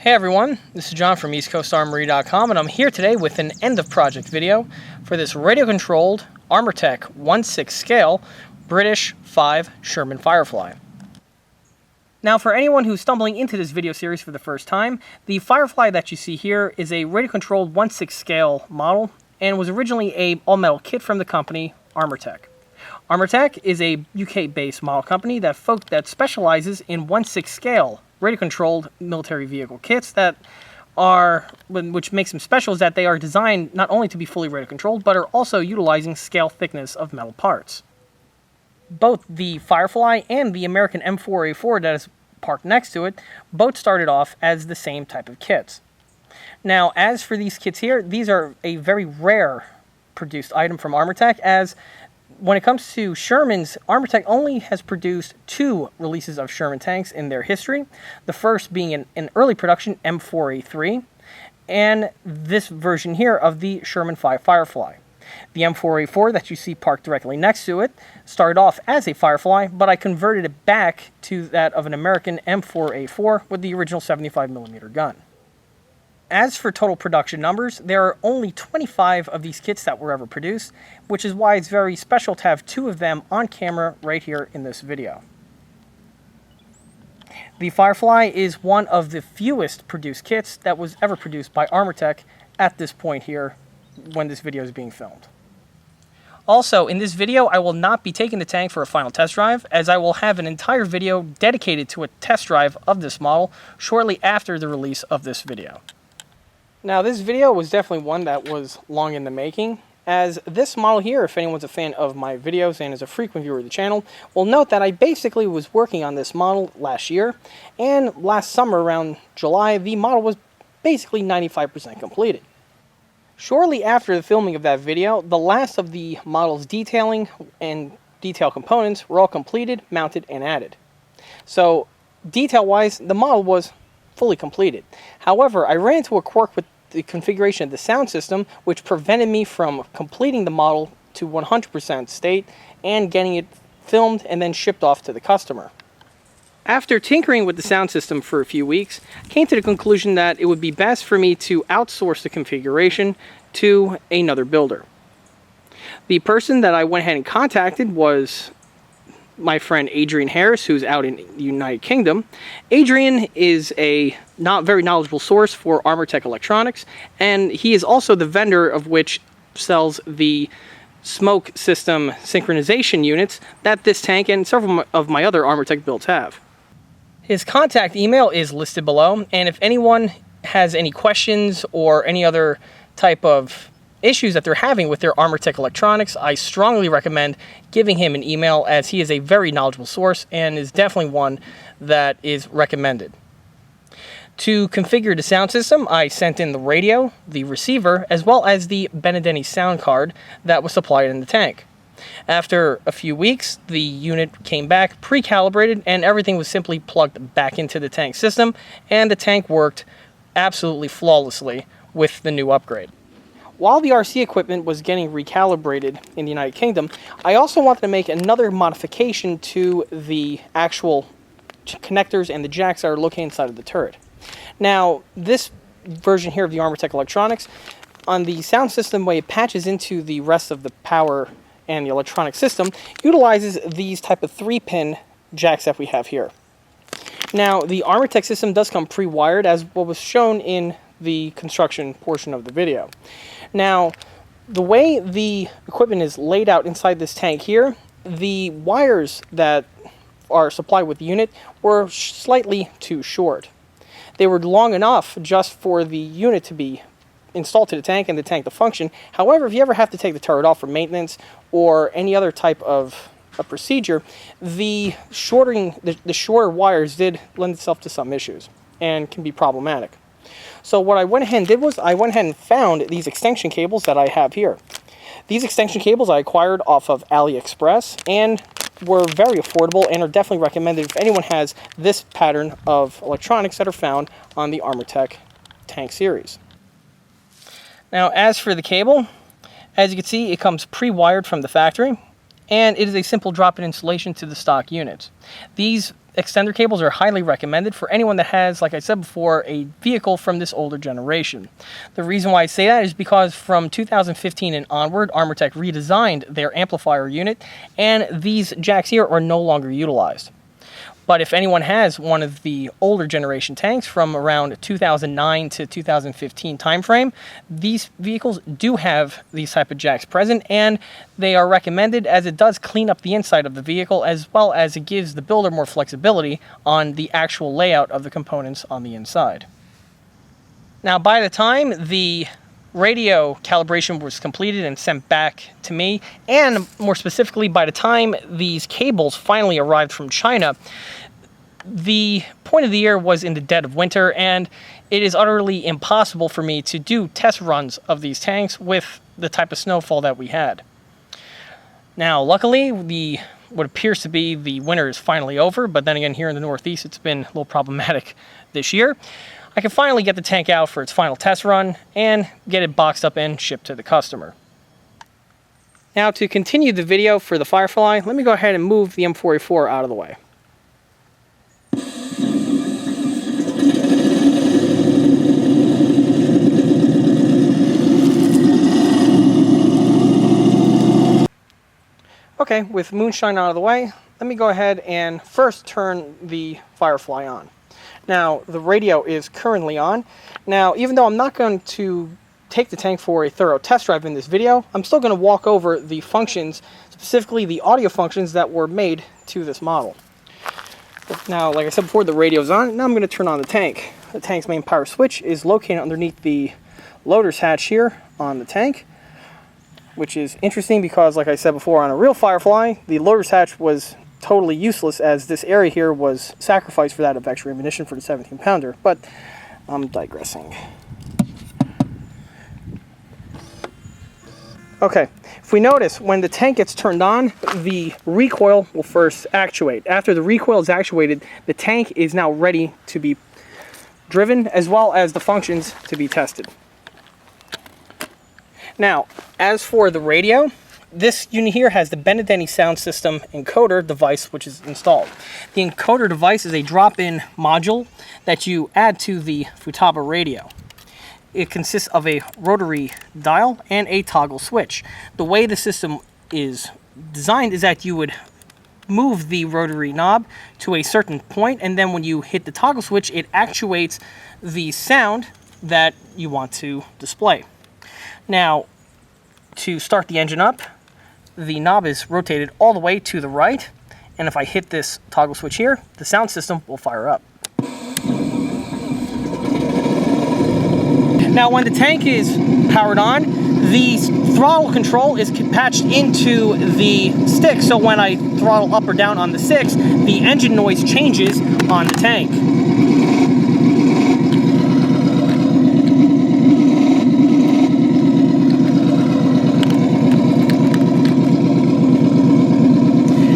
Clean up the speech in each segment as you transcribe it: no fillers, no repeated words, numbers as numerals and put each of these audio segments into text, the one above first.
Hey everyone, this is John from EastCoastArmory.com, and I'm here today with an end-of-project video for this radio-controlled Armortek 1/6 scale British 5 Sherman Firefly. Now, for anyone who's stumbling into this video series for the first time, the Firefly that you see here is a radio-controlled 1/6 scale model and was originally a all-metal kit from the company Armortek. Armortek is a UK-based model company that specializes in 1/6 scale radio-controlled military vehicle kits which makes them special is that they are designed not only to be fully radio-controlled, but are also utilizing scale thickness of metal parts. Both the Firefly and the American M4A4 that is parked next to it, both started off as the same type of kits. Now, as for these kits here, these are a very rare produced item from Armortek, as when it comes to Shermans, Armortek only has produced 2 releases of Sherman tanks in their history. The first being an early production M4A3, and this version here of the Sherman V Firefly. The M4A4 that you see parked directly next to it started off as a Firefly, but I converted it back to that of an American M4A4 with the original 75mm gun. As for total production numbers, there are only 25 of these kits that were ever produced, which is why it's very special to have 2 of them on camera right here in this video. The Firefly is one of the fewest produced kits that was ever produced by Armortek at this point here when this video is being filmed. Also, in this video, I will not be taking the tank for a final test drive, as I will have an entire video dedicated to a test drive of this model shortly after the release of this video. Now, this video was definitely one that was long in the making, as this model here, if anyone's a fan of my videos and is a frequent viewer of the channel, will note that I basically was working on this model last year, and last summer around July, the model was basically 95% completed. Shortly after the filming of that video, the last of the model's detailing and detail components were all completed, mounted, and added. So, detail-wise, the model was fully completed. However, I ran into a quirk with the configuration of the sound system, which prevented me from completing the model to 100% state and getting it filmed and then shipped off to the customer. After tinkering with the sound system for a few weeks, I came to the conclusion that it would be best for me to outsource the configuration to another builder. The person that I went ahead and contacted was my friend Adrian Harris, who's out in the United Kingdom. Adrian is a not very knowledgeable source for Armortek electronics, and he is also the vendor of which sells the smoke system synchronization units that this tank and several of my other Armortek builds have. His contact email is listed below, and if anyone has any questions or any other type of issues that they're having with their Armortek electronics, I strongly recommend giving him an email, as he is a very knowledgeable source and is definitely one that is recommended. To configure the sound system, I sent in the radio, the receiver, as well as the Benedetti sound card that was supplied in the tank. After a few weeks, the unit came back pre-calibrated and everything was simply plugged back into the tank system, and the tank worked absolutely flawlessly with the new upgrade. While the RC equipment was getting recalibrated in the United Kingdom, I also wanted to make another modification to the actual connectors and the jacks that are located inside of the turret. Now, this version here of the Armortek electronics, on the sound system, way it patches into the rest of the power and the electronic system, utilizes these type of 3-pin jacks that we have here. Now, the Armortek system does come pre-wired, as what was shown in the construction portion of the video. Now, the way the equipment is laid out inside this tank here, the wires that are supplied with the unit were slightly too short. They were long enough just for the unit to be installed to the tank and the tank to function. However, if you ever have to take the turret off for maintenance or any other type of a procedure, the shorter wires did lend itself to some issues and can be problematic. So what I went ahead and did was I went ahead and found these extension cables that I have here. These extension cables I acquired off of AliExpress and were very affordable and are definitely recommended if anyone has this pattern of electronics that are found on the Armortek tank series. Now, as for the cable, as you can see, it comes pre-wired from the factory, and it is a simple drop-in installation to the stock units. These extender cables are highly recommended for anyone that has, like I said before, a vehicle from this older generation. The reason why I say that is because from 2015 and onward, Armortek redesigned their amplifier unit, and these jacks here are no longer utilized. But if anyone has one of the older generation tanks from around 2009 to 2015 timeframe, these vehicles do have these type of jacks present, and they are recommended as it does clean up the inside of the vehicle, as well as it gives the builder more flexibility on the actual layout of the components on the inside. Now, by the time the radio calibration was completed and sent back to me, and more specifically by the time these cables finally arrived from China, the point of the year was in the dead of winter, and it is utterly impossible for me to do test runs of these tanks with the type of snowfall that we had. Now, luckily, what appears to be the winter is finally over, but then again, here in the Northeast, it's been a little problematic this year. I can finally get the tank out for its final test run and get it boxed up and shipped to the customer. Now, to continue the video for the Firefly, let me go ahead and move the M4A4 out of the way. Okay, with moonshine out of the way, let me go ahead and first turn the Firefly on. Now, the radio is currently on. Now, even though I'm not going to take the tank for a thorough test drive in this video, I'm still going to walk over the functions, specifically the audio functions that were made to this model. Now, like I said before, the radio's on. Now I'm going to turn on the tank. The tank's main power switch is located underneath the loader's hatch here on the tank, which is interesting because, like I said before, on a real Firefly, the loader's hatch was totally useless, as this area here was sacrificed for that of extra ammunition for the 17-pounder, but I'm digressing. Okay, if we notice, when the tank gets turned on, the recoil will first actuate. After the recoil is actuated, the tank is now ready to be driven, as well as the functions to be tested. Now, as for the radio, this unit here has the Benedeni sound system encoder device, which is installed. The encoder device is a drop-in module that you add to the Futaba radio. It consists of a rotary dial and a toggle switch. The way the system is designed is that you would move the rotary knob to a certain point, and then when you hit the toggle switch, it actuates the sound that you want to display. Now, to start the engine up, the knob is rotated all the way to the right, and if I hit this toggle switch here, the sound system will fire up. Now, when the tank is powered on, the throttle control is patched into the stick, so when I throttle up or down on the 6, the engine noise changes on the tank.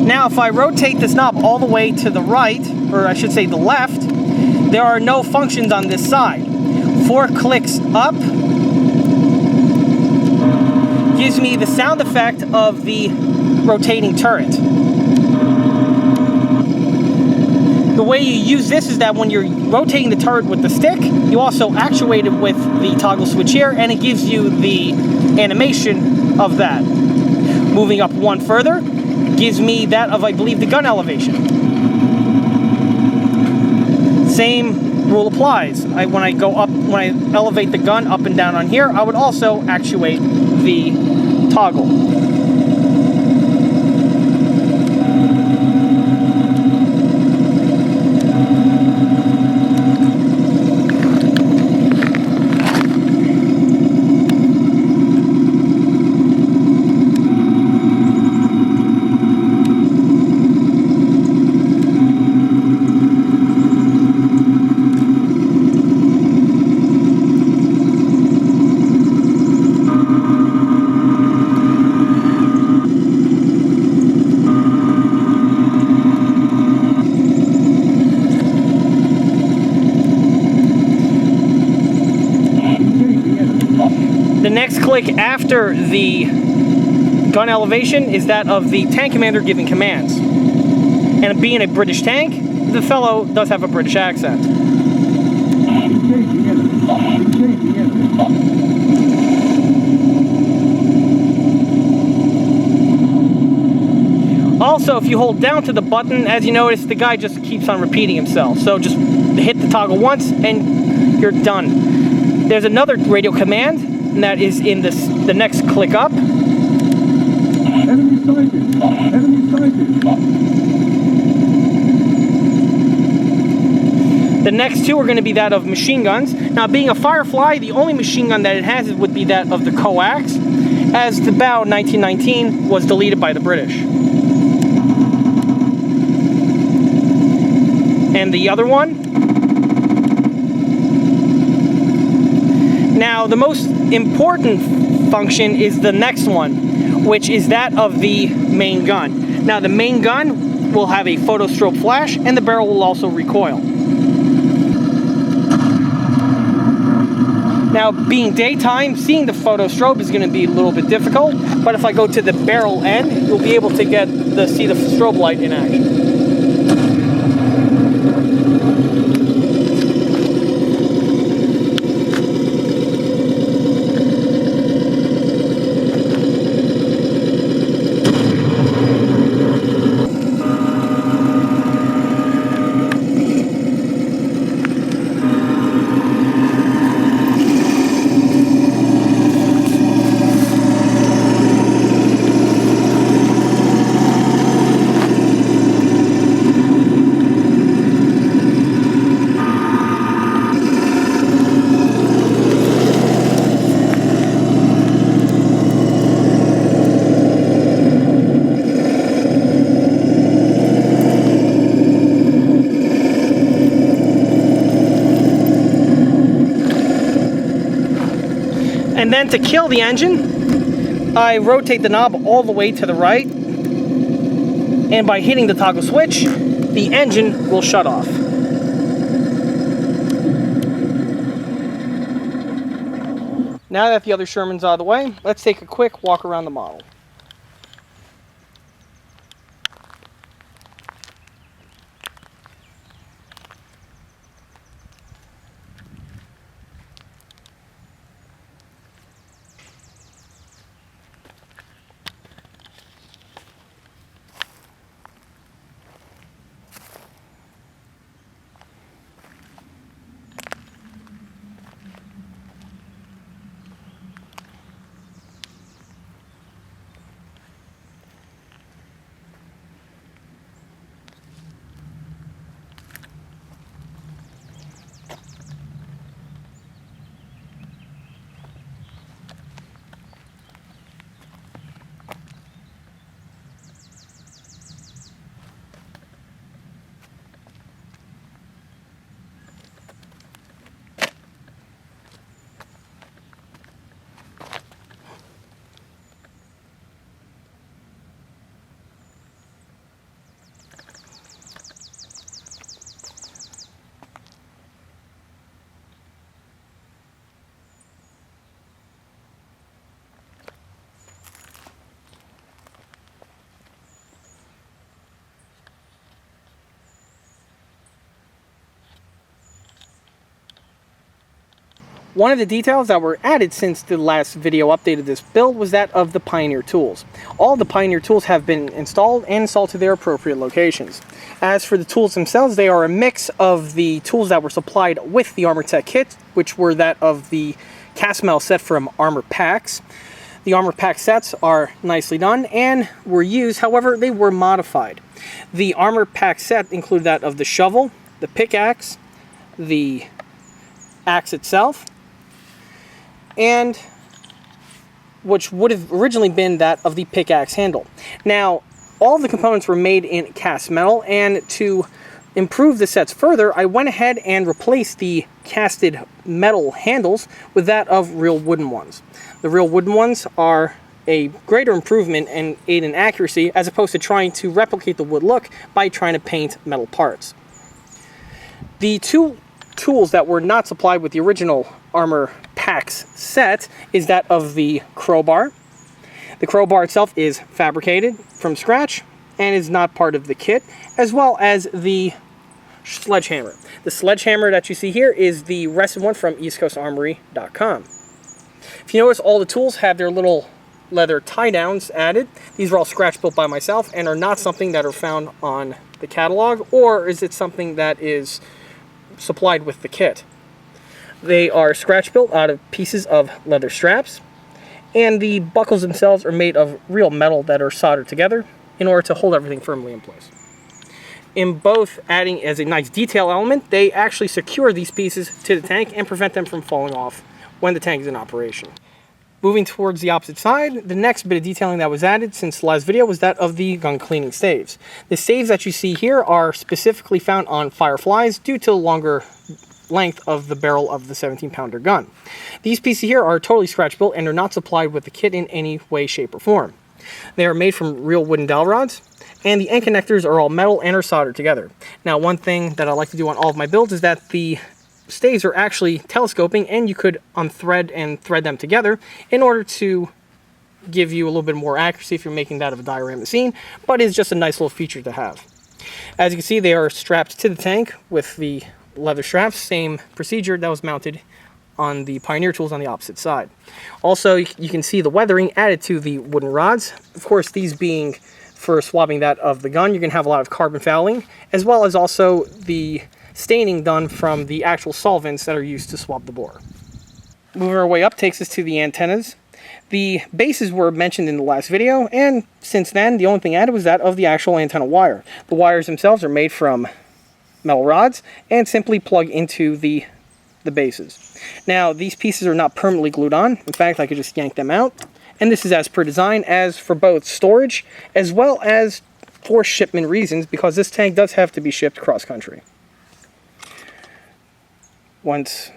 Now, if I rotate this knob all the way to the right, or I should say the left, there are no functions on this side. 4 clicks up gives me the sound effect of the rotating turret. The way you use this is that when you're rotating the turret with the stick, you also actuate it with the toggle switch here, and it gives you the animation of that. Moving up one further gives me that of, I believe, the gun elevation. Same rule applies. When I elevate the gun up and down on here, I would also actuate the toggle. The next click after the gun elevation is that of the tank commander giving commands. And being a British tank, the fellow does have a British accent. Also, if you hold down to the button, as you notice, the guy just keeps on repeating himself. So just hit the toggle once and you're done. There's another radio command, and that is in the next click up. Enemy sighted! Enemy sighted! The next two are going to be that of machine guns. Now, being a Firefly, the only machine gun that it has would be that of the coax, as the BAU 1919 was deleted by the British. And the other one. Now, the most important function is the next one, which is that of the main gun. Now, the main gun will have a photostrobe flash, and the barrel will also recoil. Now, being daytime, seeing the photostrobe is going to be a little bit difficult, but if I go to the barrel end, you'll be able to see the strobe light in action. And then to kill the engine, I rotate the knob all the way to the right, and by hitting the toggle switch, the engine will shut off. Now that the other Sherman's out of the way, let's take a quick walk around the model. One of the details that were added since the last video updated this build was that of the Pioneer tools. All the Pioneer tools have been installed and installed to their appropriate locations. As for the tools themselves, they are a mix of the tools that were supplied with the Armortek kit, which were that of the cast metal set from Armortek. The Armortek sets are nicely done and were used, however, they were modified. The Armortek set included that of the shovel, the pickaxe, the axe itself, and which would have originally been that of the pickaxe handle. Now, all the components were made in cast metal, and to improve the sets further, I went ahead and replaced the casted metal handles with that of real wooden ones. The real wooden ones are a greater improvement and aid in accuracy, as opposed to trying to replicate the wood look by trying to paint metal parts. The two tools that were not supplied with the original Armortek set is that of the crowbar. The crowbar itself is fabricated from scratch and is not part of the kit, as well as the sledgehammer. The sledgehammer that you see here is the rested one from eastcoastarmory.com. If you notice, all the tools have their little leather tie downs added. These are all scratch built by myself and are not something that are found on the catalog, or is it something that is supplied with the kit. They are scratch built out of pieces of leather straps, and the buckles themselves are made of real metal that are soldered together in order to hold everything firmly in place. In both adding as a nice detail element, they actually secure these pieces to the tank and prevent them from falling off when the tank is in operation. Moving towards the opposite side, the next bit of detailing that was added since the last video was that of the gun cleaning staves. The staves that you see here are specifically found on Fireflies due to the longer length of the barrel of the 17-pounder gun. These pieces here are totally scratch built and are not supplied with the kit in any way, shape, or form. They are made from real wooden dowel rods, and the end connectors are all metal and are soldered together. Now, one thing that I like to do on all of my builds is that the staves are actually telescoping, and you could unthread and thread them together in order to give you a little bit more accuracy if you're making that of a diorama scene, but it's just a nice little feature to have. As you can see, they are strapped to the tank with the leather straps, same procedure that was mounted on the Pioneer tools on the opposite side. Also, you can see the weathering added to the wooden rods. Of course, these being for swabbing that of the gun, you're going to have a lot of carbon fouling, as well as also the staining done from the actual solvents that are used to swab the bore. Moving our way up takes us to the antennas. The bases were mentioned in the last video, and since then, the only thing added was that of the actual antenna wire. The wires themselves are made from metal rods and simply plug into the bases. Now, these pieces are not permanently glued on. In fact, I could just yank them out. And this is as per design, as for both storage as well as for shipment reasons, because this tank does have to be shipped cross-country. Once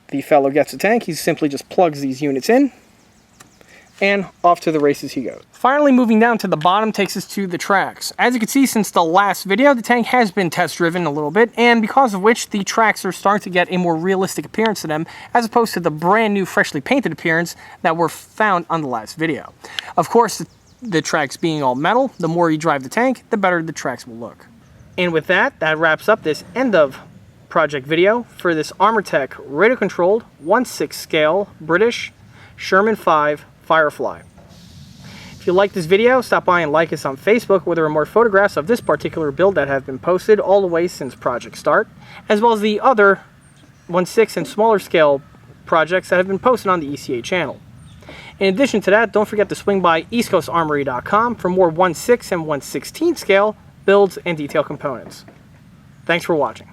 the fellow gets the tank, he simply just plugs these units in, and off to the races he goes. Finally, moving down to the bottom takes us to the tracks. As you can see, since the last video, the tank has been test driven a little bit, and because of which the tracks are starting to get a more realistic appearance to them, as opposed to the brand new freshly painted appearance that were found on the last video. Of course, the tracks being all metal, the more you drive the tank, the better the tracks will look. And with that, that wraps up this end of project video for this Armortek radio controlled 1/6 scale British Sherman V Firefly. If you like this video, stop by and like us on Facebook, where there are more photographs of this particular build that have been posted all the way since project start, as well as the other 1/6 and smaller scale projects that have been posted on the ECA channel. In addition to that, don't forget to swing by eastcoastarmory.com for more 1/6 and 1/16 scale builds and detail components. Thanks for watching.